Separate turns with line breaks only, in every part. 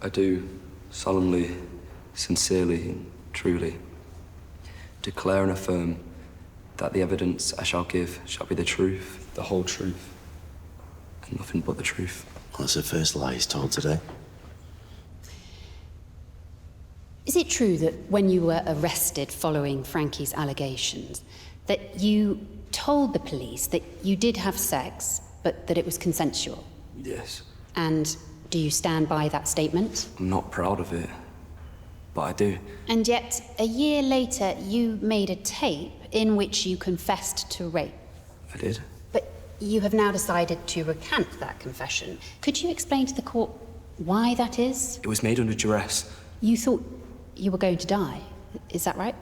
I do solemnly, sincerely, and truly declare and affirm that the evidence I shall give shall be the truth, the whole truth, and nothing but the truth.
Well, that's the first lie he's told today.
Is it true that when you were arrested following Frankie's allegations, that you told the police that you did have sex, but that it was consensual?
Yes.
And do you stand by that statement?
I'm not proud of it, but I do.
And yet, a year later, you made a tape in which you confessed to rape.
I did.
But you have now decided to recant that confession. Could you explain to the court why that is?
It was made under duress.
You thought you were going to die, is that right?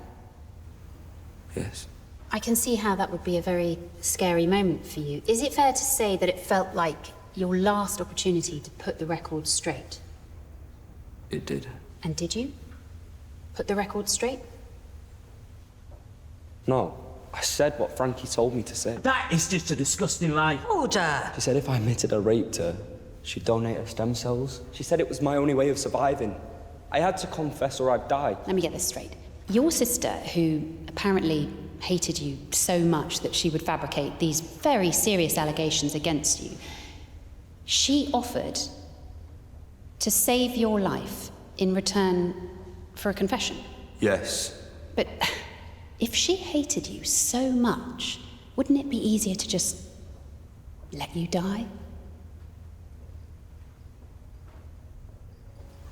Yes.
I can see how that would be a very scary moment for you. Is it fair to say that it felt like your last opportunity to put the record straight?
It did.
And did you put the record straight?
No. I said what Frankie told me to say.
That is just a disgusting lie.
Order!
She said if I admitted I raped her, she'd donate her stem cells. She said it was my only way of surviving. I had to confess or I'd die.
Let me get this straight. Your sister, who apparently hated you so much that she would fabricate these very serious allegations against you, she offered to save your life in return for a confession.
Yes.
But if she hated you so much, wouldn't it be easier to just let you die?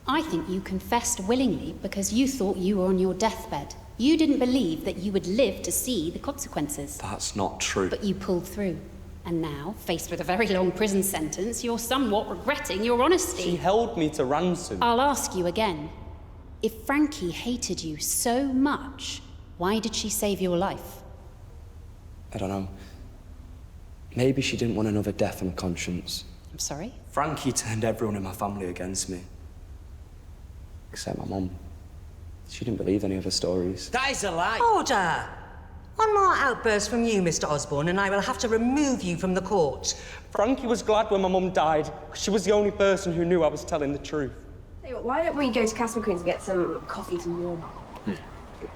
I think you confessed willingly because you thought you were on your deathbed. You didn't believe that you would live to see the consequences.
That's not true.
But you pulled through. And now, faced with a very long prison sentence, you're somewhat regretting your honesty.
She held me to ransom.
I'll ask you again. If Frankie hated you so much, why did she save your life?
I don't know. Maybe she didn't want another death on her conscience.
I'm sorry?
Frankie turned everyone in my family against me. Except my mum. She didn't believe any of her stories.
That is a lie.
Order! One more outburst from you, Mr. Osborne, and I will have to remove you from the court.
Frankie was glad when my mum died. She was the only person who knew I was telling the truth.
Hey, why don't we go to Castle McQueen's and get some coffee and warm?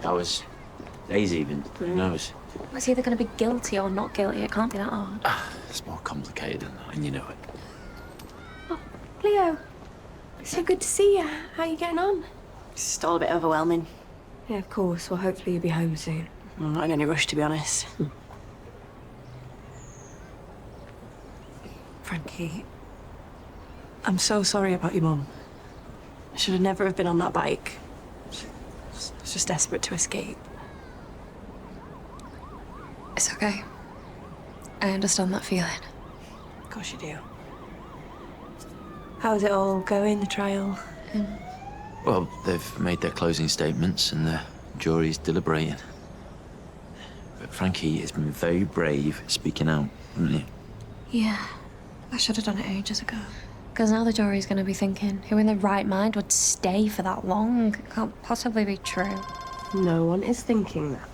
Hours. Days even. Who knows?
It's either going to be guilty or not guilty. It can't be that hard.
It's more complicated than that, and you know it.
Oh, Leo. So good to see you. How are you getting on?
It's just all a bit overwhelming.
Yeah, of course. Well, hopefully you'll be home soon.
I'm not in any rush, to be honest.
Frankie, I'm so sorry about your mum. I should have never have been on that bike. I was just desperate to escape.
It's okay. I understand that feeling.
Of course you do. How's it all going, the trial?
Well, they've made their closing statements and the jury's deliberating. But Frankie has been very brave speaking out, hasn't he?
Yeah, I should have done it ages ago. Because now the jury's going to be thinking, who in their right mind would stay for that long? It can't possibly be true.
No one is thinking that.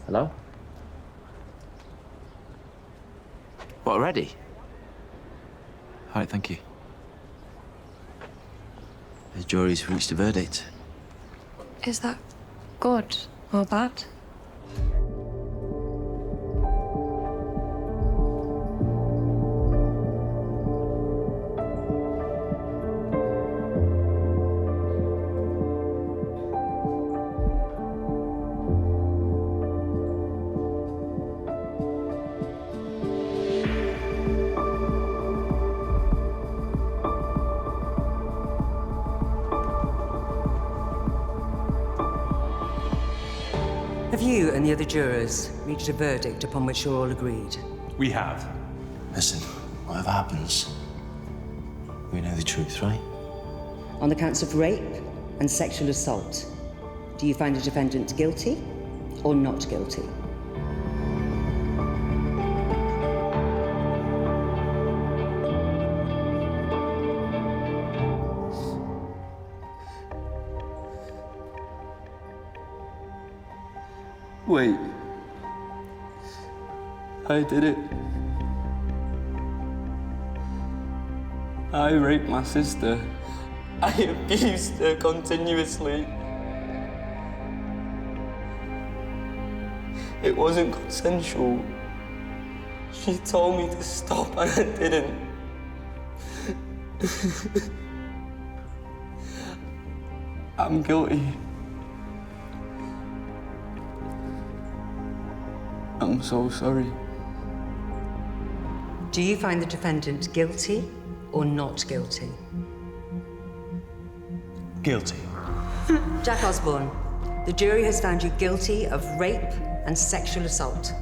Hello? What, already? All right, thank you. The jury's reached a verdict.
Is that good or bad?
Have you and the other jurors reached a verdict upon which you're all agreed?
We have.
Listen, whatever happens, we know the truth, right?
On the counts of rape and sexual assault, do you find the defendant guilty or not guilty?
Wait. I did it. I raped my sister.
I abused her continuously. It wasn't consensual. She told me to stop and I didn't. I'm guilty. I'm so sorry.
Do you find the defendant guilty or not guilty?
Guilty.
Jack Osborne, the jury has found you guilty of rape and sexual assault.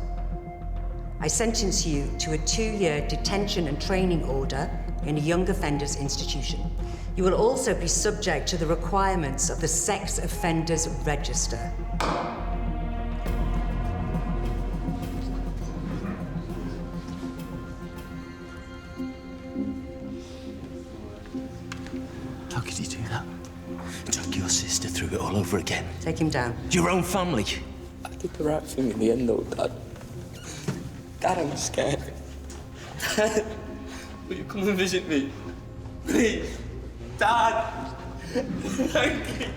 I sentence you to a 2-year detention and training order in a young offenders institution. You will also be subject to the requirements of the Sex Offenders Register.
How could you do that? Drag your sister through it all over again.
Take him down.
Your own family.
I did the right thing in the end, though, Dad. Dad, I'm scared. Dad, will you come and visit me? Please. Dad! Frankie!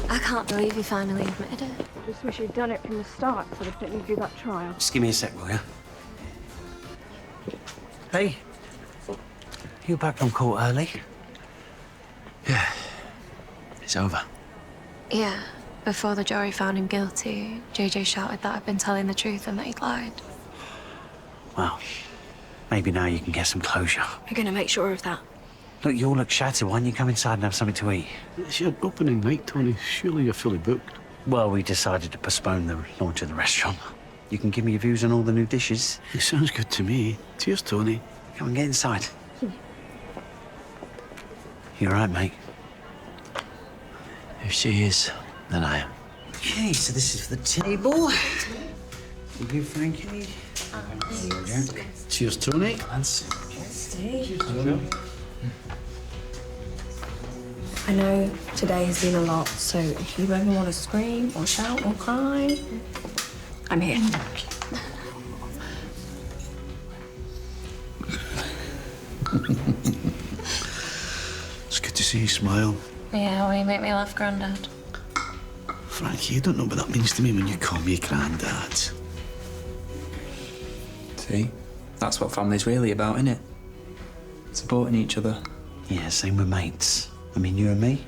I can't believe you finally admitted it.
Just wish you'd done it from the start instead of putting me through that trial.
Just give me a sec, will ya? Hey. You back from court early?
Yeah. It's over.
Yeah. Before the jury found him guilty, JJ shouted that I'd been telling the truth and that he'd lied.
Well, maybe now you can get some closure.
You're gonna make sure of that.
Look, you all look shattered. Why don't you come inside and have something to eat?
It's your opening night, Tony. Surely you're fully booked.
Well, we decided to postpone the launch of the restaurant. You can give me your views on all the new dishes.
It sounds good to me. Cheers, Tony.
Come and get inside. You all right, mate?
If she is, then I am.
Okay, so this is the table. Thank you, Frankie.
Cheers, Tony.
I know today has been a lot, so if you ever want to scream or shout or cry, I'm here.
It's good to see you smile.
Yeah, well, you make me laugh, Grandad.
Frankie, you don't know what that means to me when you call me Grandad.
See? That's what family's really about, innit? Supporting each other.
Yeah, same with mates. I mean, you and me,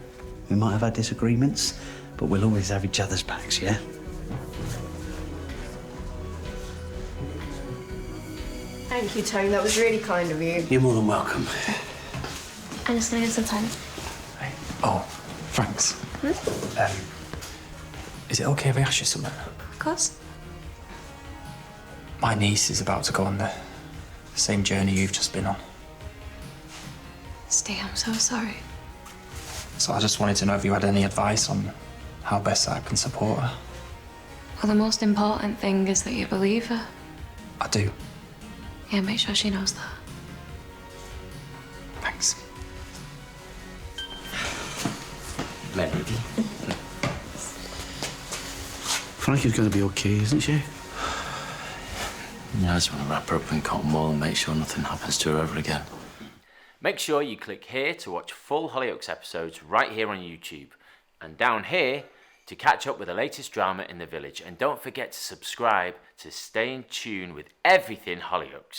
we might have our disagreements, but we'll always have each other's backs, yeah?
Thank you, Tony. That was really kind of you.
You're more than welcome.
I'm just gonna get some time.
Oh, thanks. Is it okay if I ask you something?
Of course.
My niece is about to go on the same journey you've just been on.
Steve, I'm so sorry.
So I just wanted to know if you had any advice on how best I can support her.
Well, the most important thing is that you believe her.
I do.
Yeah, make sure she knows that.
Thanks.
Lady.
Frankie's going to be okay, isn't she?
Yeah, I just want to wrap her up in cotton wool and make sure nothing happens to her ever again. Make sure you click here to watch full Hollyoaks episodes right here on YouTube, and down here to catch up with the latest drama in the village. And don't forget to subscribe to stay in tune with everything Hollyoaks.